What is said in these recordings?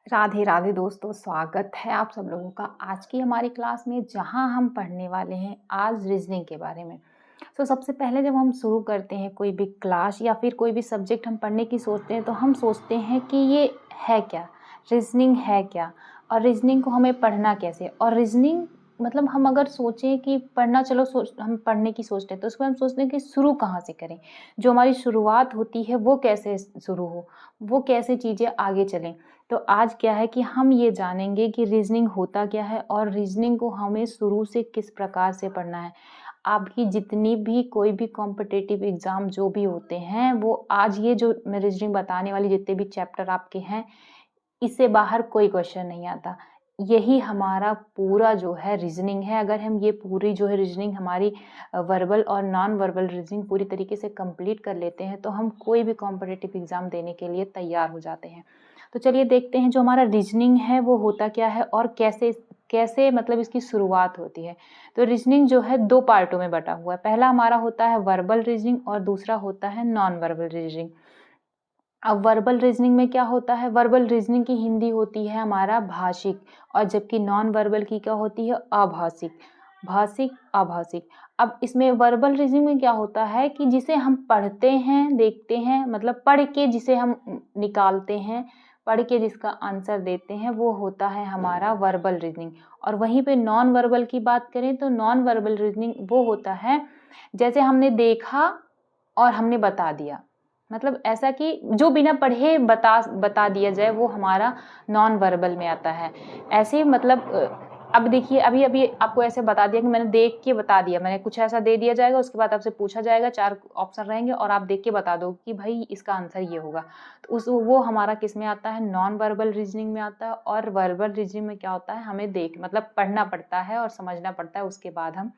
राधे राधे दोस्तों, स्वागत है आप सब लोगों का आज की हमारी क्लास में, जहां हम पढ़ने वाले हैं आज रीजनिंग के बारे में। सबसे पहले जब हम शुरू करते हैं कोई भी क्लास या फिर कोई भी सब्जेक्ट हम पढ़ने की सोचते हैं, तो हम सोचते हैं कि ये है क्या, रीजनिंग है क्या, और रीजनिंग को हमें पढ़ना कैसे। और रीजनिंग मतलब हम अगर सोचें कि पढ़ना, चलो हम पढ़ने की सोचते हैं, तो उसको हम सोचते हैं कि शुरू कहाँ से करें, जो हमारी शुरुआत होती है वो कैसे शुरू हो, वो कैसे चीज़ें आगे चलें। तो आज क्या है कि हम ये जानेंगे कि रीजनिंग होता क्या है और रीजनिंग को हमें शुरू से किस प्रकार से पढ़ना है। आपकी जितनी भी कोई भी कॉम्पिटिटिव एग्ज़ाम जो भी होते हैं, वो आज ये जो मैं रीजनिंग बताने वाली जितने भी चैप्टर आपके हैं, इससे बाहर कोई क्वेश्चन नहीं आता। यही हमारा पूरा जो है रीजनिंग है। अगर हम ये पूरी जो है रीजनिंग हमारी वर्बल और नॉन वर्बल रीजनिंग पूरी तरीके से कंप्लीट कर लेते हैं, तो हम कोई भी कॉम्पिटिटिव एग्ज़ाम देने के लिए तैयार हो जाते हैं। तो चलिए देखते हैं जो हमारा रीजनिंग है वो होता क्या है और कैसे कैसे मतलब इसकी शुरुआत होती है। तो रीजनिंग जो है 2 पार्टों में बटा हुआ है। पहला हमारा होता है वर्बल रीजनिंग और दूसरा होता है नॉन वर्बल रीजनिंग। अब वर्बल रीजनिंग में क्या होता है, वर्बल रीजनिंग की हिंदी होती है हमारा भाषिक, और जबकि नॉन वर्बल की क्या होती है, अभाषिक। भाषिक, अभाषिक। अब इसमें वर्बल रीजनिंग में क्या होता है कि जिसे हम पढ़ते हैं, देखते हैं, मतलब पढ़ के जिसे हम निकालते हैं, पढ़ के जिसका आंसर देते हैं, वो होता है हमारा वर्बल रीजनिंग। और वहीं पे नॉन वर्बल की बात करें तो नॉन वर्बल रीजनिंग वो होता है जैसे हमने देखा और हमने बता दिया, मतलब ऐसा कि जो बिना पढ़े बता दिया जाए, वो हमारा नॉन वर्बल में आता है। ऐसे मतलब अब देखिए, अभी अभी आपको ऐसे बता दिया कि मैंने देख के बता दिया, मैंने कुछ ऐसा दे दिया जाएगा, उसके बाद आपसे पूछा जाएगा, 4 ऑप्शन रहेंगे और आप देख के बता दो कि भाई इसका आंसर ये होगा। तो वो हमारा किस में आता है, नॉन वर्बल रीजनिंग में आता है। और वर्बल रीजनिंग में क्या होता है, हमें मतलब पढ़ना पड़ता है और समझना पड़ता है, उसके बाद हम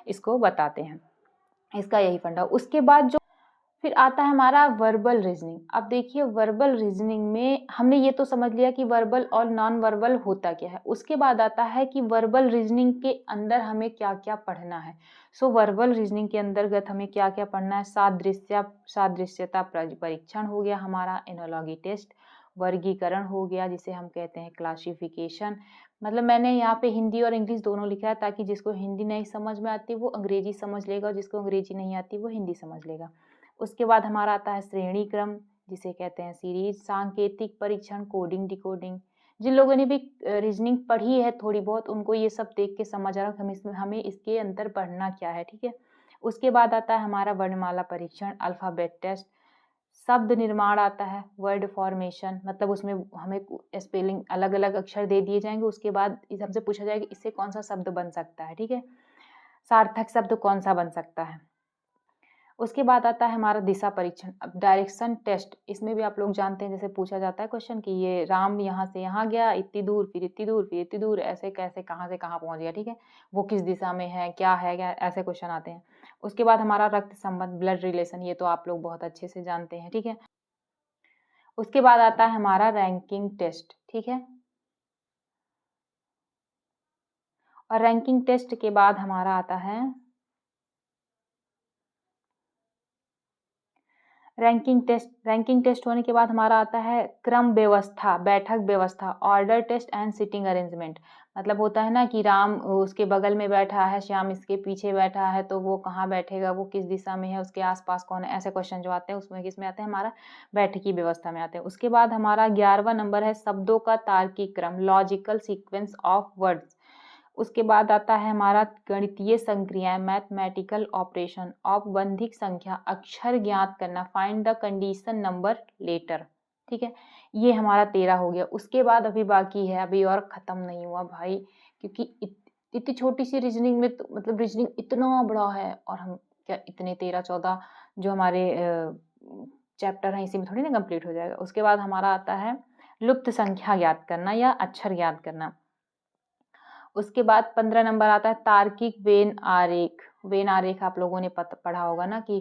इसको बताते हैं। इसका यही फंडा। उसके बाद जो फिर आता है हमारा वर्बल रीजनिंग। अब देखिए वर्बल रीजनिंग में हमने ये तो समझ लिया कि वर्बल और नॉन वर्बल होता क्या है। उसके बाद आता है कि वर्बल रीजनिंग के अंदर हमें क्या क्या पढ़ना है। वर्बल रीजनिंग के अंतर्गत हमें क्या क्या पढ़ना है, सादृश्यता परीक्षण हो गया हमारा, एनोलॉजी टेस्ट, वर्गीकरण हो गया जिसे हम कहते हैं क्लासिफिकेशन। मतलब मैंने यहाँ पे हिंदी और इंग्लिश दोनों लिखा है, ताकि जिसको हिंदी नहीं समझ में आती वो अंग्रेजी समझ लेगा, और जिसको अंग्रेजी नहीं आती वो हिंदी समझ लेगा। उसके बाद हमारा आता है श्रेणी क्रम, जिसे कहते हैं सीरीज, सांकेतिक परीक्षण, कोडिंग डिकोडिंग। जिन लोगों ने भी रीजनिंग पढ़ी है थोड़ी बहुत, उनको ये सब देख के समझ आ रहा है हमें इसके अंदर पढ़ना क्या है, ठीक है। उसके बाद आता है हमारा वर्णमाला परीक्षण, अल्फाबेट टेस्ट, शब्द निर्माण आता है, वर्ड फॉर्मेशन, मतलब उसमें हमें स्पेलिंग अलग अलग अक्षर दे दिए जाएंगे, उसके बाद इस हमसे पूछा जाएगा इससे कौन सा शब्द बन सकता है, ठीक है। सार्थक शब्द कौन सा बन सकता है। उसके बाद आता है हमारा दिशा परीक्षण। अब डायरेक्शन टेस्ट, इसमें भी आप लोग जानते हैं, जैसे पूछा जाता है क्वेश्चन कि ये राम यहाँ से यहाँ गया, इतनी दूर, फिर इतनी दूर, फिर इतनी दूर, ऐसे कैसे कहाँ से कहाँ पहुँच गया, ठीक है। वो किस दिशा में है, क्या है, क्या, ऐसे क्वेश्चन आते हैं। उसके बाद हमारा रक्त संबंध, ब्लड रिलेशन, ये तो आप लोग बहुत अच्छे से जानते हैं, ठीक है। उसके बाद आता है हमारा रैंकिंग टेस्ट, ठीक है। और रैंकिंग टेस्ट के बाद हमारा आता है रैंकिंग टेस्ट होने के बाद हमारा आता है क्रम व्यवस्था, बैठक व्यवस्था, order test and seating arrangement. मतलब होता है ना कि राम उसके बगल में बैठा है, श्याम इसके पीछे बैठा है, तो वो कहाँ बैठेगा, वो किस दिशा में है, उसके आसपास कौन है, ऐसे क्वेश्चन जो आते हैं उसमें किस में आते हैं, हमारा बैठकी व्यवस्था में आते हैं। उसके बाद हमारा 11वां नंबर है शब्दों का तार्किक क्रम, लॉजिकल सीक्वेंस ऑफ वर्ड्स। उसके बाद आता है हमारा गणितीय संक्रियाएं, मैथमेटिकल ऑपरेशन, औपबंधिक संख्या, अक्षर ज्ञात करना, find the condition number letter, ठीक है। ये हमारा 13 हो गया। उसके बाद अभी बाकी है, अभी और खत्म नहीं हुआ भाई, क्योंकि इतनी छोटी सी रीजनिंग में तो मतलब रीजनिंग इतना बड़ा है, और हम क्या इतने 13-14 जो हमारे चैप्टर हैं इसी में थोड़ी ना कंप्लीट हो जाएगा। उसके बाद हमारा आता है लुप्त संख्या ज्ञात करना या अक्षर ज्ञात करना। उसके बाद 15 नंबर आता है तार्किक वेन आरेख। वेन आरेख आप लोगों ने पढ़ा होगा ना कि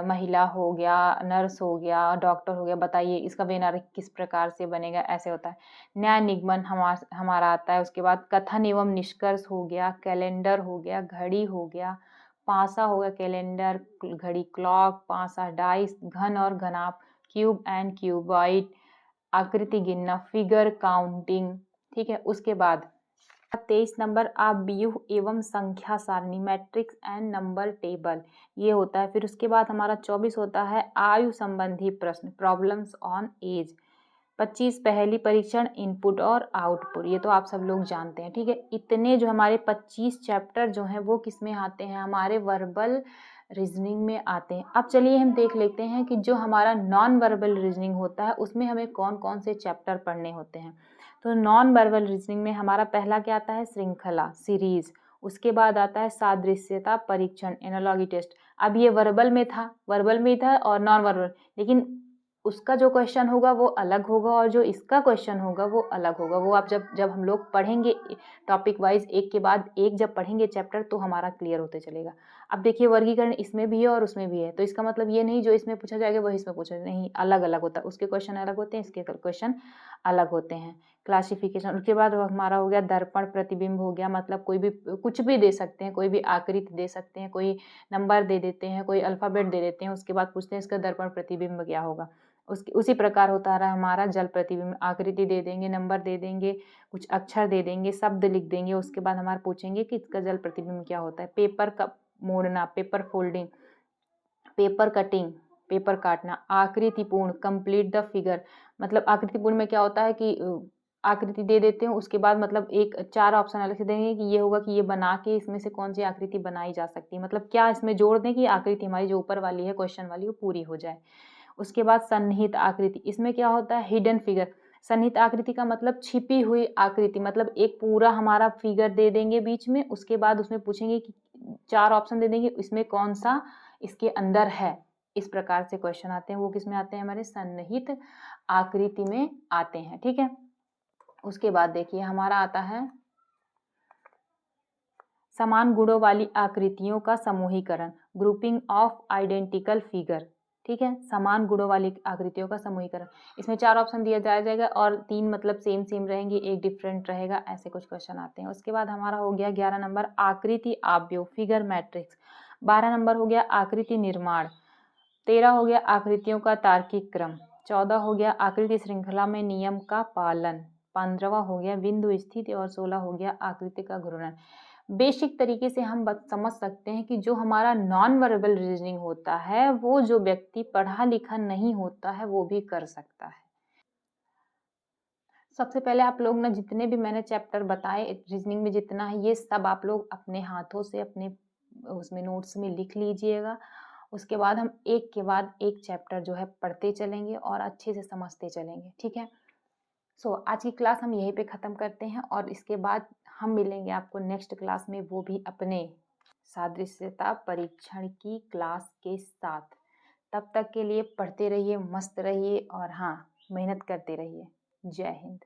महिला हो गया, नर्स हो गया, डॉक्टर हो गया, बताइए इसका वेन आरेख किस प्रकार से बनेगा, ऐसे होता है। न्याय निगमन हमारा आता है। उसके बाद कथन एवं निष्कर्ष हो गया, कैलेंडर हो गया, घड़ी हो गया, पासा हो गया, कैलेंडर, घड़ी, क्लॉक, पासा, डाइस, घन और घनाप, क्यूब एंड क्यूबॉइड, आकृति गिनना, फिगर काउंटिंग, ठीक है। उसके बाद 23 नंबर आप व्यूह एवं संख्या सारणी, मैट्रिक्स एंड नंबर टेबल, ये होता है। फिर उसके बाद हमारा 24 होता है आयु संबंधी प्रश्न, प्रॉब्लम्स ऑन एज। 25 पहेली परीक्षण, इनपुट और आउटपुट, ये तो आप सब लोग जानते हैं, ठीक है। इतने जो हमारे 25 चैप्टर जो हैं वो किस में आते हैं, हमारे वर्बल रीजनिंग में आते हैं। अब चलिए हम देख लेते हैं कि जो हमारा नॉन वर्बल रीजनिंग होता है उसमें हमें कौन कौन से चैप्टर पढ़ने होते हैं। तो नॉन वर्बल रीजनिंग में हमारा पहला क्या आता है, श्रृंखला, सीरीज। उसके बाद आता है सादृश्यता परीक्षण, एनालॉगी टेस्ट। अब ये वर्बल में था, वर्बल में था और नॉन वर्बल, लेकिन उसका जो क्वेश्चन होगा वो अलग होगा और जो इसका क्वेश्चन होगा वो अलग होगा। वो आप जब हम लोग पढ़ेंगे टॉपिक वाइज एक के बाद एक जब पढ़ेंगे चैप्टर तो हमारा क्लियर होते चलेगा। अब देखिए वर्गीकरण इसमें भी है और उसमें भी है, तो इसका मतलब ये नहीं जो इसमें पूछा जाएगा वही इसमें पूछा नहीं, अलग अलग होता है। उसके क्वेश्चन अलग होते हैं, इसके क्वेश्चन अलग होते हैं। क्लासिफिकेशन, उसके बाद हमारा हो गया दर्पण प्रतिबिंब हो गया, मतलब कोई भी कुछ भी दे सकते हैं, कोई भी आकृति दे सकते हैं, कोई नंबर दे देते हैं, कोई अल्फ़ाबेट दे देते हैं, उसके बाद पूछते हैं इसका दर्पण प्रतिबिंब क्या होगा। उसी प्रकार होता रहा हमारा जल प्रतिबिंब, आकृति दे देंगे, नंबर दे देंगे, कुछ अक्षर दे देंगे, शब्द लिख देंगे, उसके बाद हमारा पूछेंगे कि इसका जल प्रतिबिंब क्या होता है। पेपर का मोड़ना, paper folding, paper cutting, paper काटना। आकृतिपूर्ण, कंप्लीट द फिगर, मतलब आकृतिपूर्ण में क्या होता है कि आकृति दे देते हैं, उसके बाद मतलब एक 4 ऑप्शन अलग से देंगे कि ये होगा कि ये बना के इसमें से कौन सी आकृति बनाई जा सकती है, मतलब क्या इसमें जोड़ दें कि आकृति हमारी जो ऊपर वाली है क्वेश्चन वाली वो पूरी हो जाए। उसके बाद सन्निहित आकृति, इसमें क्या होता है, हिडन फिगर। सन्निहित आकृति का मतलब छिपी हुई आकृति, मतलब एक पूरा हमारा फिगर दे देंगे बीच में, उसके बाद उसमें पूछेंगे कि 4 ऑप्शन दे देंगे, इसमें कौन सा इसके अंदर है। इस प्रकार से क्वेश्चन आते हैं, वो किस में आते हैं, हमारे सन्निहित आकृति में आते हैं, ठीक है। उसके बाद देखिए हमारा आता है समान गुणों वाली आकृतियों का समूहीकरण, ग्रुपिंग ऑफ आइडेंटिकल फिगर, ठीक है। समान गुणों वाली आकृतियों का समूहीकरण, इसमें 4 ऑप्शन दिया जाएगा और 3 मतलब सेम सेम रहेंगे, एक डिफरेंट रहेगा, ऐसे कुछ क्वेश्चन आते हैं। उसके बाद हमारा हो गया 11 नंबर आकृति आव्यूह, फिगर मैट्रिक्स। 12 नंबर हो गया आकृति निर्माण। 13 हो गया आकृतियों का तार्किक क्रम। 14 हो गया आकृति श्रृंखला में नियम का पालन। 15वां हो गया बिंदु स्थिति और 16 हो गया आकृति का घूर्णन। बेसिक तरीके से हम समझ सकते हैं कि जो हमारा नॉन वर्बल रीजनिंग होता है वो जो व्यक्ति पढ़ा लिखा नहीं होता है वो भी कर सकता है। सबसे पहले आप लोग ना जितने भी मैंने चैप्टर बताए रीजनिंग में जितना है ये सब आप लोग अपने हाथों से अपने उसमें नोट्स में लिख लीजिएगा। उसके बाद हम एक के बाद एक चैप्टर जो है पढ़ते चलेंगे और अच्छे से समझते चलेंगे, ठीक है। आज की क्लास हम यहीं पे ख़त्म करते हैं और इसके बाद हम मिलेंगे आपको नेक्स्ट क्लास में, वो भी अपने सादृश्यता परीक्षण की क्लास के साथ। तब तक के लिए पढ़ते रहिए, मस्त रहिए और हाँ, मेहनत करते रहिए। जय हिंद।